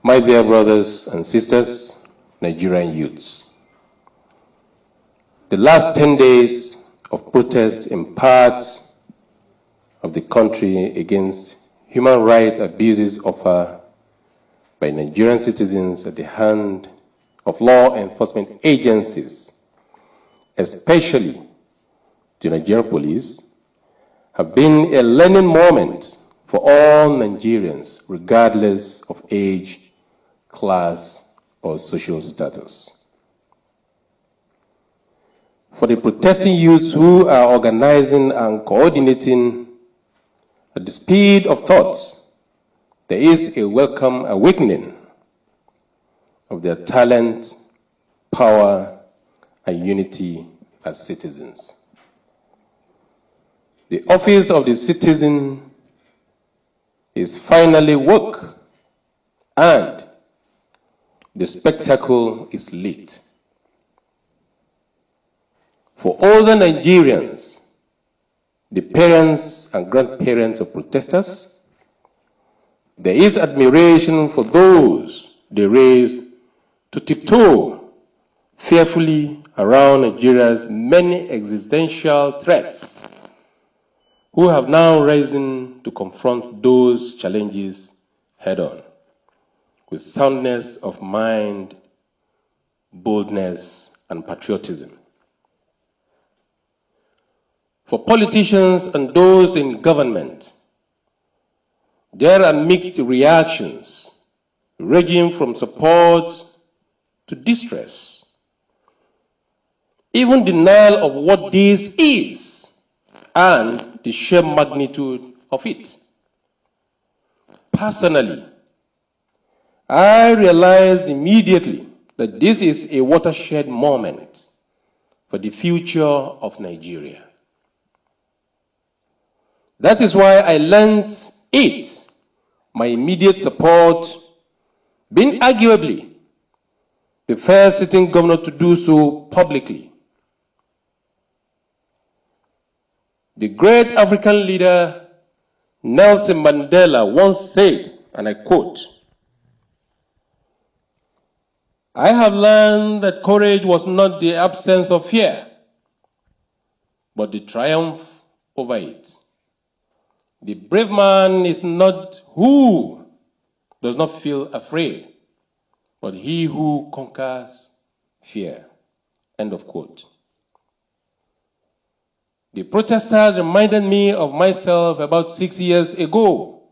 My dear brothers and sisters, Nigerian youths, the last 10 days of protest in parts of the country against human rights abuses offered by Nigerian citizens at the hand of law enforcement agencies, especially the Nigerian police, have been a learning moment for all Nigerians, regardless of age, class, or social status. For the protesting youths who are organizing and coordinating at the speed of thought, there is a welcome awakening of their talent, power, and unity as citizens. The office of the citizen is finally woke, and the spectacle is lit. For older Nigerians, the parents and grandparents of protesters, there is admiration for those they raised to tiptoe fearfully around Nigeria's many existential threats, who have now risen to confront those challenges head-on, with soundness of mind, boldness, and patriotism. For politicians and those in government, there are mixed reactions, ranging from support to distress, even denial of what this is, and the sheer magnitude of it. Personally, I realized immediately that this is a watershed moment for the future of Nigeria. That is why I lent it my immediate support, being arguably the first sitting governor to do so publicly. The great African leader Nelson Mandela once said, and I quote, "I have learned that courage was not the absence of fear, but the triumph over it. The brave man is not who does not feel afraid, but he who conquers fear." End of quote. The protesters reminded me of myself about 6 years ago,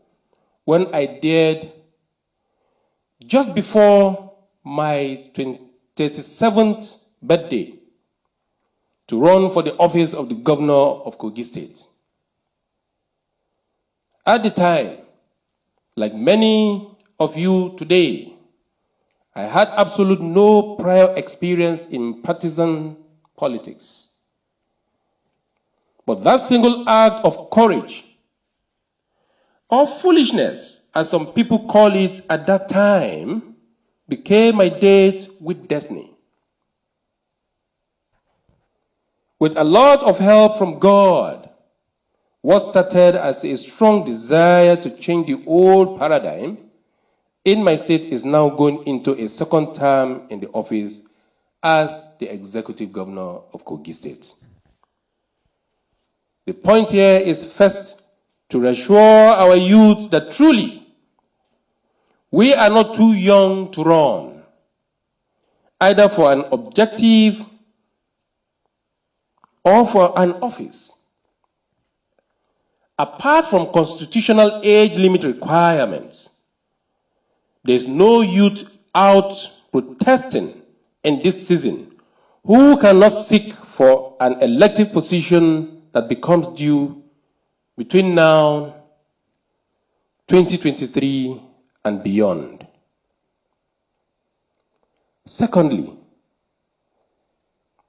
when I dared, just before my 37th birthday, to run for the office of the governor of Kogi State. At the time, like many of you today, I had absolute no prior experience in partisan politics. But that single act of courage, or foolishness, as some people call it at that time, became my date with destiny. With a lot of help from God, what started as a strong desire to change the old paradigm in my state is now going into a second term in the office as the executive governor of Kogi State. The point here is first to reassure our youth that truly we are not too young to run, either for an objective or for an office. Apart from constitutional age limit requirements, there is no youth out protesting in this season who cannot seek for an elective position that becomes due between now, 2023, and beyond. Secondly,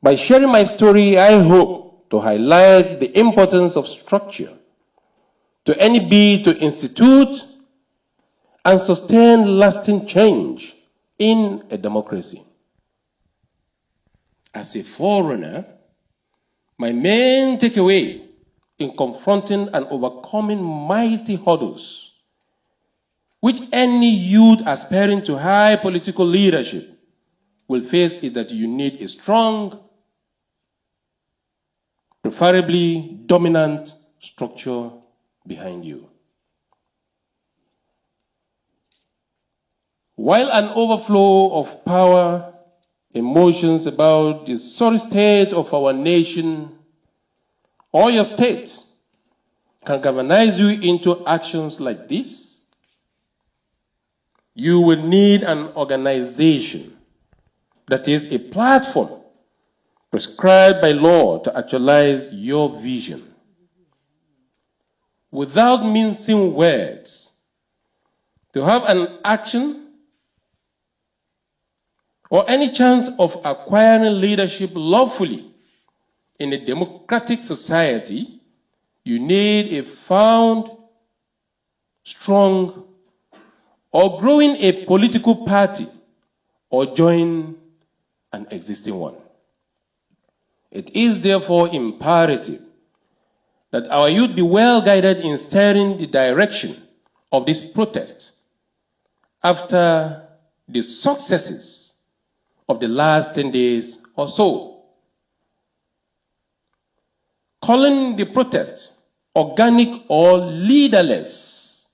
by sharing my story, I hope to highlight the importance of structure to any bid to institute and sustain lasting change in a democracy. As a forerunner, my main takeaway in confronting and overcoming mighty hurdles which any youth aspiring to high political leadership will face is that you need a strong, preferably dominant structure behind you. While an overflow of power, emotions about the sorry state of our nation or your state can galvanize you into actions like this, you will need an organization that is a platform prescribed by law to actualize your vision. Without mincing words, to have an action or any chance of acquiring leadership lawfully in a democratic society, you need a found, strong, or growing a political party or join an existing one. It is therefore imperative that our youth be well guided in steering the direction of this protest after the successes of the last 10 days or so. Calling the protest organic or leaderless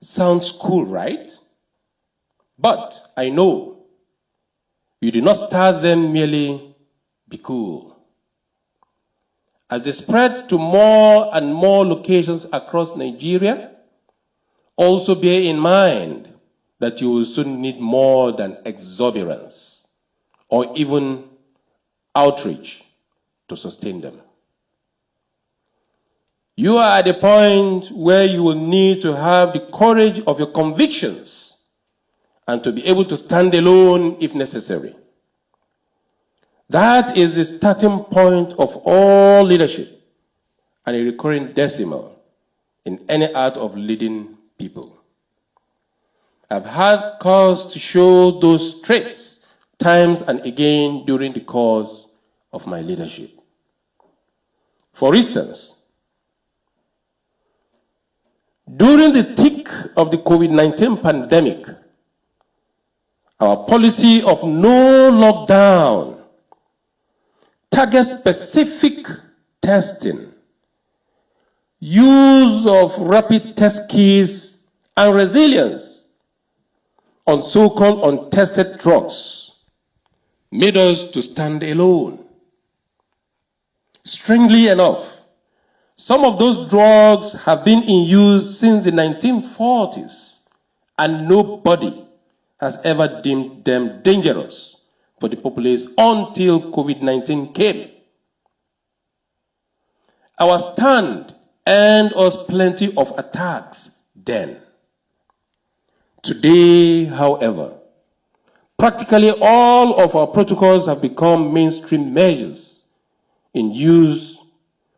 sounds cool, right? But I know you did not start them merely be cool. As they spread to more and more locations across Nigeria, also bear in mind that you will soon need more than exuberance or even outreach to sustain them. You are at a point where you will need to have the courage of your convictions and to be able to stand alone if necessary. That is the starting point of all leadership and a recurring decimal in any art of leading people. I've had cause to show those traits times and again during the course of my leadership. For instance, during the thick of the COVID-19 pandemic, our policy of no lockdown, target-specific testing, use of rapid test kits, and resilience on so-called untested drugs made us to stand alone. Strangely enough, some of those drugs have been in use since the 1940s, and nobody has ever deemed them dangerous for the populace until COVID-19 came. Our stand earned us plenty of attacks then. Today, however, practically all of our protocols have become mainstream measures in use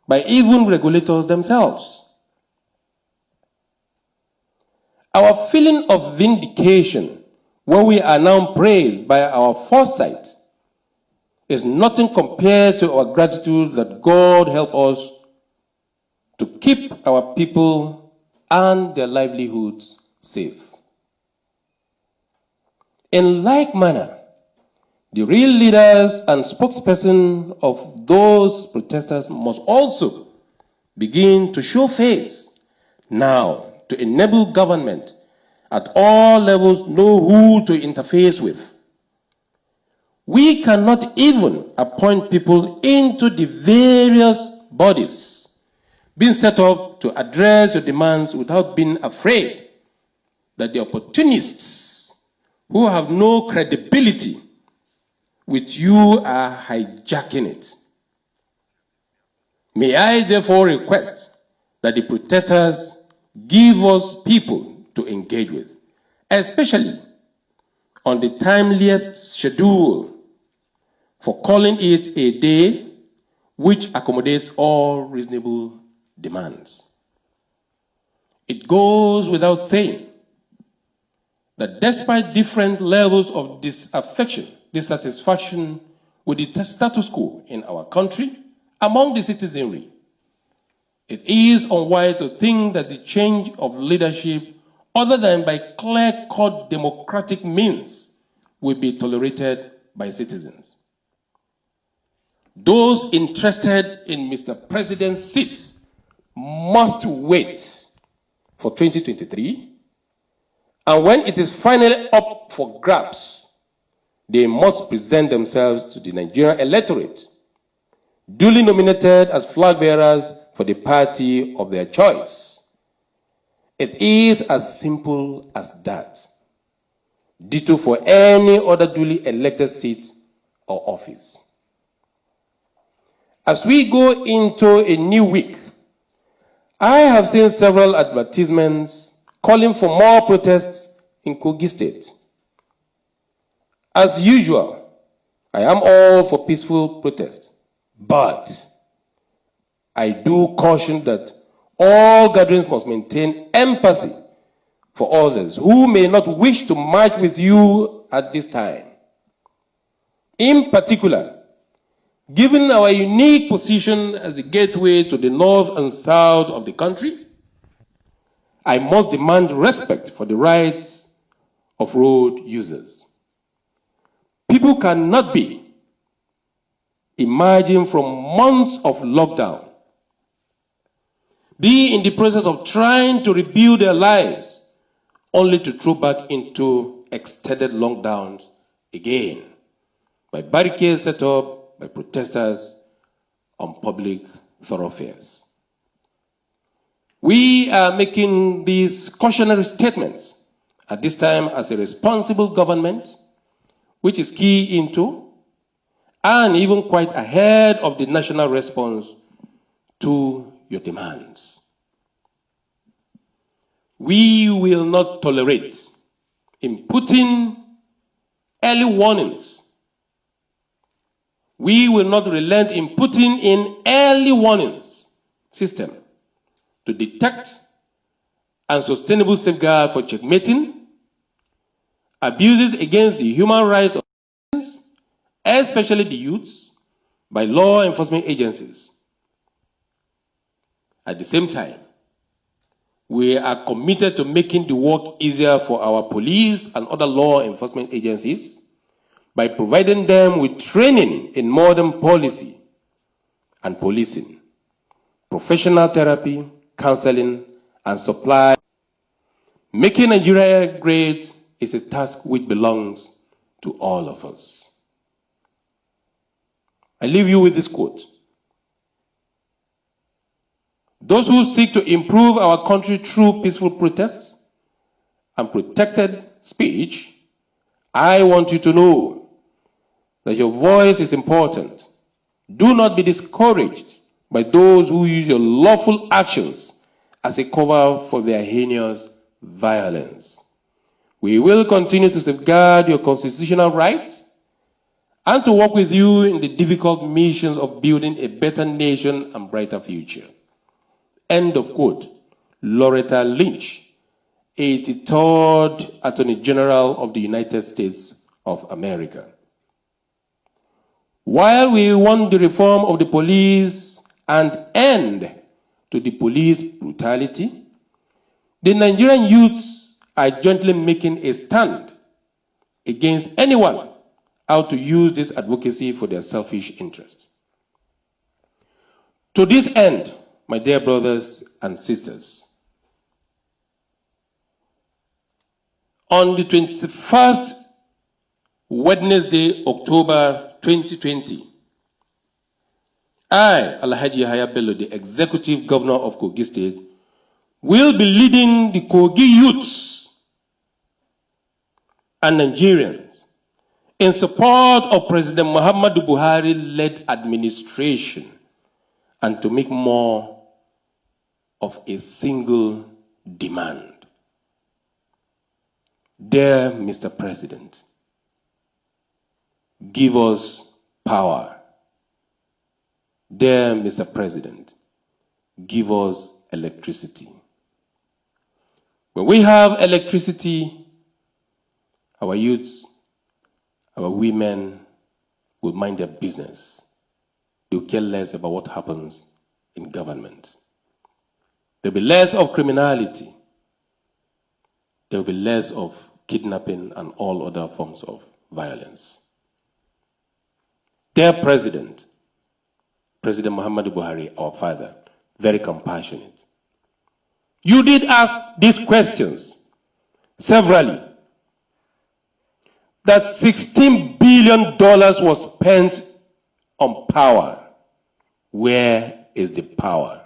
by even regulators themselves. Our feeling of vindication when we are now praised by our foresight is nothing compared to our gratitude that God help us to keep our people and their livelihoods safe. In like manner, the real leaders and spokespersons of those protesters must also begin to show face now to enable government at all levels know who to interface with. We cannot even appoint people into the various bodies being set up to address your demands without being afraid that the opportunists who have no credibility with you are hijacking it. May I therefore request that the protesters give us people to engage with, especially on the timeliest schedule for calling it a day which accommodates all reasonable demands. It goes without saying that despite different levels of dissatisfaction with the status quo in our country among the citizenry, it is unwise to think that the change of leadership other than by clear-cut democratic means will be tolerated by citizens. Those interested in Mr. President's seat must wait for 2023, and when it is finally up for grabs, they must present themselves to the Nigerian electorate, duly nominated as flag bearers for the party of their choice. It is as simple as that. Ditto for any other duly elected seat or office. As we go into a new week, I have seen several advertisements calling for more protests in Kogi State. As usual, I am all for peaceful protest, but I do caution that all gatherings must maintain empathy for others who may not wish to march with you at this time. In particular, given our unique position as the gateway to the north and south of the country, I must demand respect for the rights of road users. People cannot be emerging from months of lockdown, be in the process of trying to rebuild their lives, only to throw back into extended lockdowns again by barricades set up by protesters on public thoroughfares. We are making these cautionary statements at this time as a responsible government, which is key into and even quite ahead of the national response to your demands. We will not tolerate inputting early warnings. We will not relent in putting in early warnings system to detect and sustainable safeguard for checkmating abuses against the human rights of citizens, especially the youths, by law enforcement agencies. At the same time, we are committed to making the work easier for our police and other law enforcement agencies by providing them with training in modern policy and policing, professional therapy, counseling, and supply. Making Nigeria great is a task which belongs to all of us. I leave you with this quote. Those who seek to improve our country through peaceful protests and protected speech, I want you to know that your voice is important. Do not be discouraged by those who use your lawful actions as a cover for their heinous violence. We will continue to safeguard your constitutional rights and to work with you in the difficult missions of building a better nation and brighter future. End of quote. Loretta Lynch, 83rd Attorney General of the United States of America. While we want the reform of the police and end to the police brutality, the Nigerian youths are jointly making a stand against anyone out to use this advocacy for their selfish interests. To this end, my dear brothers and sisters, on the 21st Wednesday, October 2020, I, Alhaji Yahaya Bello, the Executive Governor of Kogi State, will be leading the Kogi youths and Nigerians in support of President Muhammadu Buhari-led administration and to make more of a single demand. Dear Mr. President, give us power. Dear Mr. President, give us electricity. When we have electricity, our youths, our women will mind their business. They will care less about what happens in government. There will be less of criminality. there will be less of kidnapping and all other forms of violence. Their president, President Muhammadu Buhari, our father, very compassionate. You did ask these questions severally. That $16 billion was spent on power. Where is the power?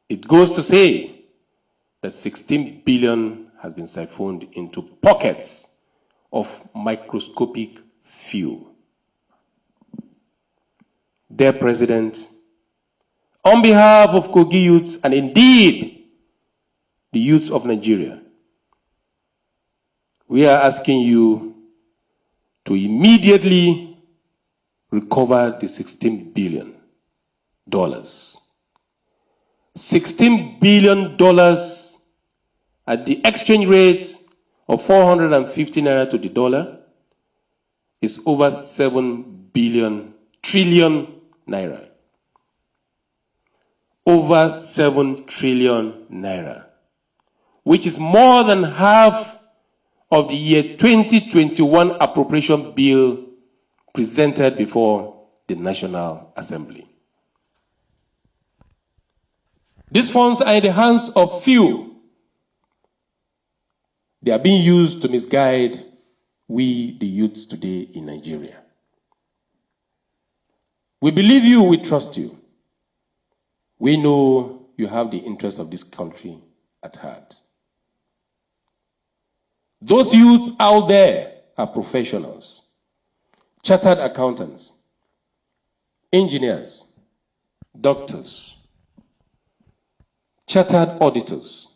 It goes to say that 16 billion has been siphoned into pockets of microscopic few. Their president, on behalf of Kogi youths and indeed the youths of Nigeria, we are asking you to immediately recover the $16 billion. $16 billion at the exchange rate of 450 naira to the dollar is over 7 trillion naira. Over 7 trillion naira, which is more than half of the year 2021 appropriation bill presented before the National Assembly. These funds are in the hands of few. They are being used to misguide we, the youths today in Nigeria. We believe you, we trust you. We know you have the interest of this country at heart. Those youths out there are professionals, chartered accountants, engineers, doctors, chartered auditors.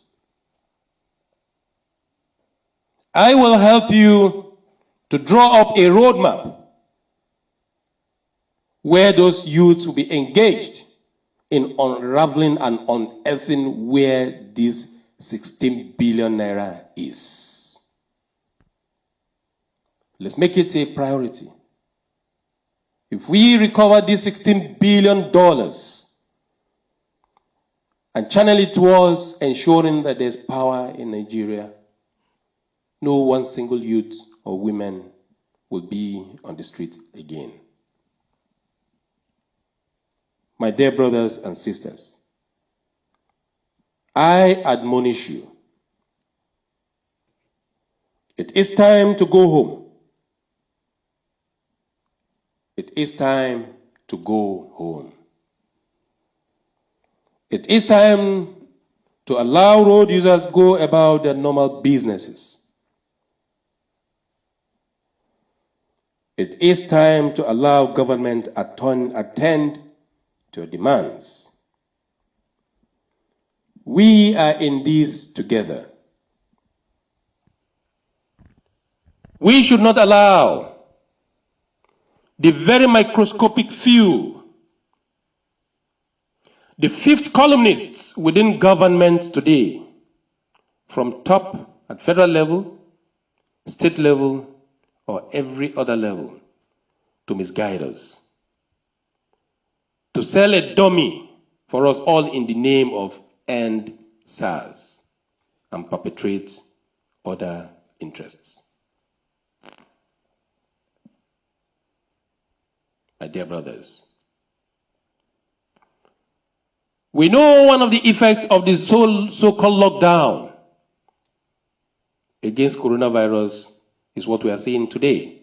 I will help you to draw up a roadmap where those youths will be engaged in unraveling and unearthing where this 16 billion naira is. Let's make it a priority. If we recover this $16 billion and channel it towards ensuring that there's power in Nigeria, no one single youth or women will be on the street again. My dear brothers and sisters, I admonish you. It is time to go home. It is time to go home. It is time to allow road users go about their normal businesses. It is time to allow government attend to your demands. We are in this together. We should not allow the very microscopic few, the fifth columnists within government today, from top at federal level, state level, or every other level, to misguide us, to sell a dummy for us all in the name of end SARS and perpetrate other interests. My dear brothers, we know one of the effects of this so-called lockdown against coronavirus is what we are seeing today.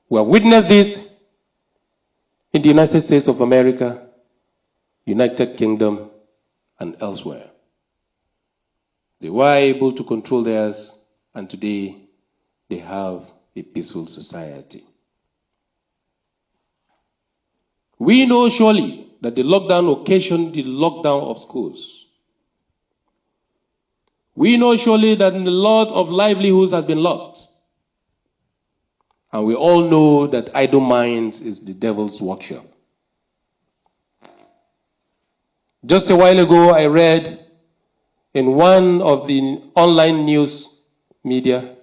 We have witnessed it in the United States of America, United Kingdom, and elsewhere. They were able to control theirs, and today they have a peaceful society. We know surely that the lockdown occasioned the lockdown of schools. We know surely that a lot of livelihoods has been lost. And we all know that idle minds is the devil's workshop. Just a while ago, I read in one of the online news media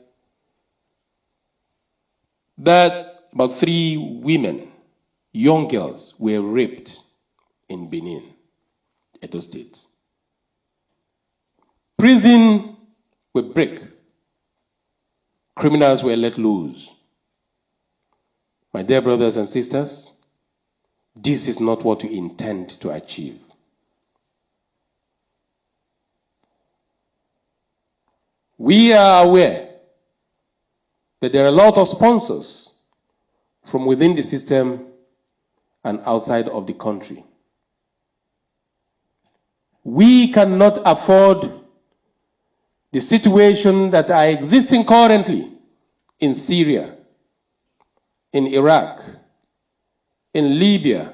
that about 3 women, young girls, were raped in Benin, Edo State. prison were brick. Criminals were let loose. My dear brothers and sisters, this is not what we intend to achieve. We are aware that there are a lot of sponsors from within the system and outside of the country. We cannot afford the situation that are existing currently in Syria, in Iraq, in Libya,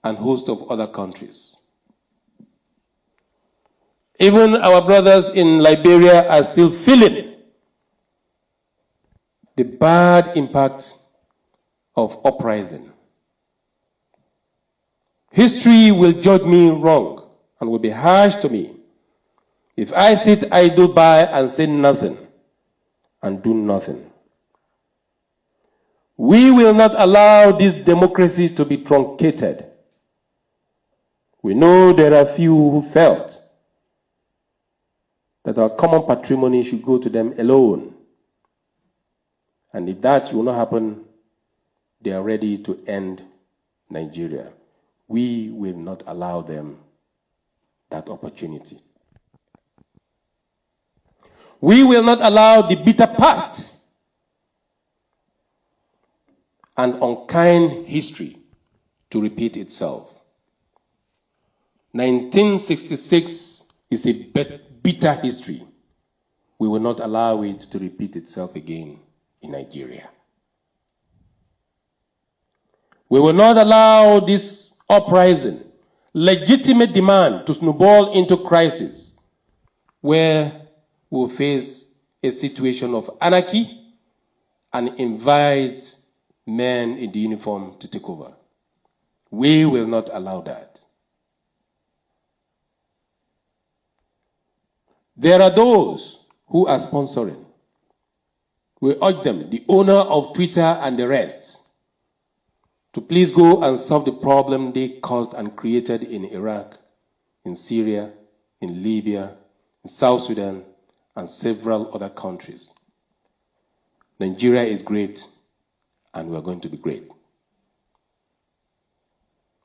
and a host of other countries. Even our brothers in Liberia are still feeling the bad impact of uprising. History will judge me wrong and will be harsh to me if I sit idle by and say nothing and do nothing. We will not allow this democracy to be truncated. We know there are few who felt that our common patrimony should go to them alone. And if that will not happen, they are ready to end Nigeria. We will not allow them that opportunity. We will not allow the bitter past and unkind history to repeat itself. 1966 is a bitter history. We will not allow it to repeat itself again in Nigeria. We will not allow this uprising, legitimate demand, to snowball into crisis where we will face a situation of anarchy and invite men in the uniform to take over. We will not allow that. There are those who are sponsoring. We urge them, the owner of Twitter and the rest, to please go and solve the problem they caused and created in Iraq, in Syria, in Libya, in South Sudan, and several other countries. Nigeria is great, and we are going to be great.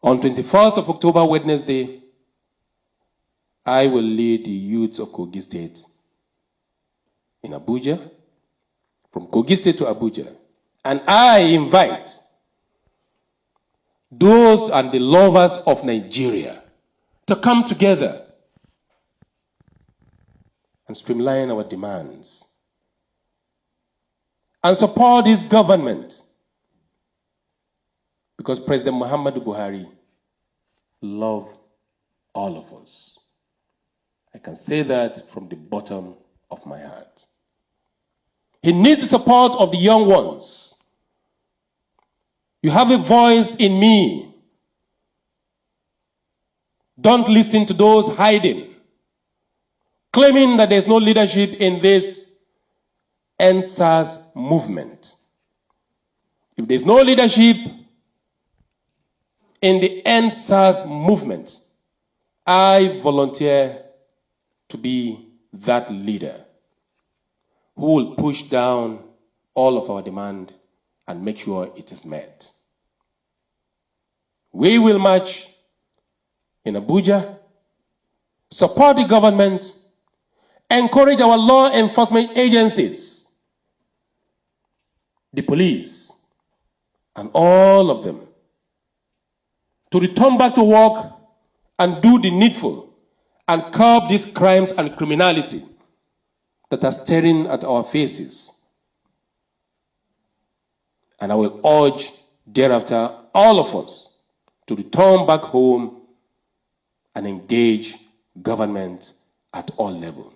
On 21st of October, Wednesday, I will lead the youths of Kogi State in Abuja, from Kogi State to Abuja. And I invite those and the lovers of Nigeria to come together and streamline our demands and support this government, because President Muhammadu Buhari loves all of us. I can say that from the bottom of my heart. He needs the support of the young ones. You have a voice in me. Don't listen to those hiding, claiming that there's no leadership in this NSAS movement. If there's no leadership in the NSAS movement, I volunteer to be that leader who will push down all of our demand and make sure it is met. We will march in Abuja, support the government, encourage our law enforcement agencies, the police, and all of them to return back to work and do the needful and curb these crimes and criminality that are staring at our faces. And I will urge thereafter all of us to return back home and engage government at all levels.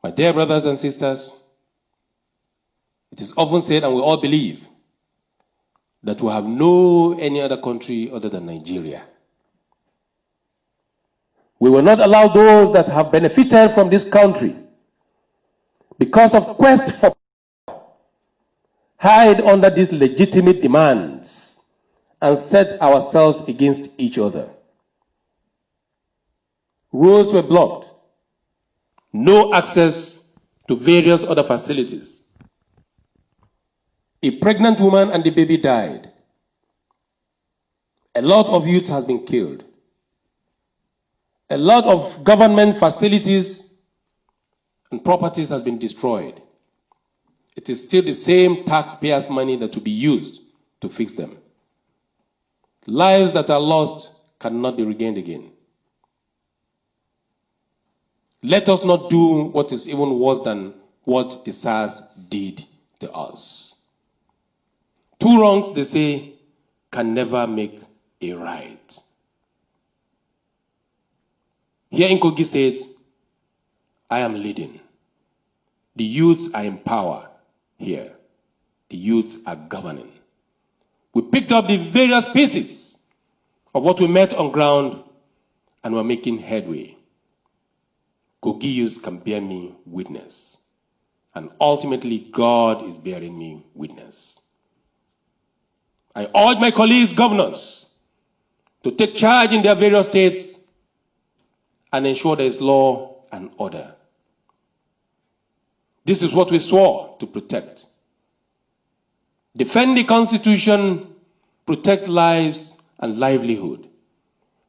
My dear brothers and sisters, it is often said, and we all believe, that we have no any other country other than Nigeria. We will not allow those that have benefited from this country because of quest for power hide under these legitimate demands and set ourselves against each other. Roads were blocked. No access to various other facilities. A pregnant woman and the baby died. A lot of youth has been killed. A lot of government facilities and properties has been destroyed. It is still the same taxpayers' money that will be used to fix them. Lives that are lost cannot be regained again. Let us not do what is even worse than what the SARS did to us. Two wrongs, they say, can never make a right. Here in Kogi State, I am leading. The youths are in power here. The youths are governing. We picked up the various pieces of what we met on ground and we're making headway. Kogi youths can bear me witness. And ultimately, God is bearing me witness. I urge my colleagues, governors, to take charge in their various states and ensure there is law and order. This is what we swore to protect. Defend the Constitution, protect lives and livelihood.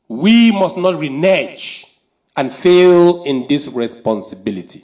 We must not renege and fail in this responsibility.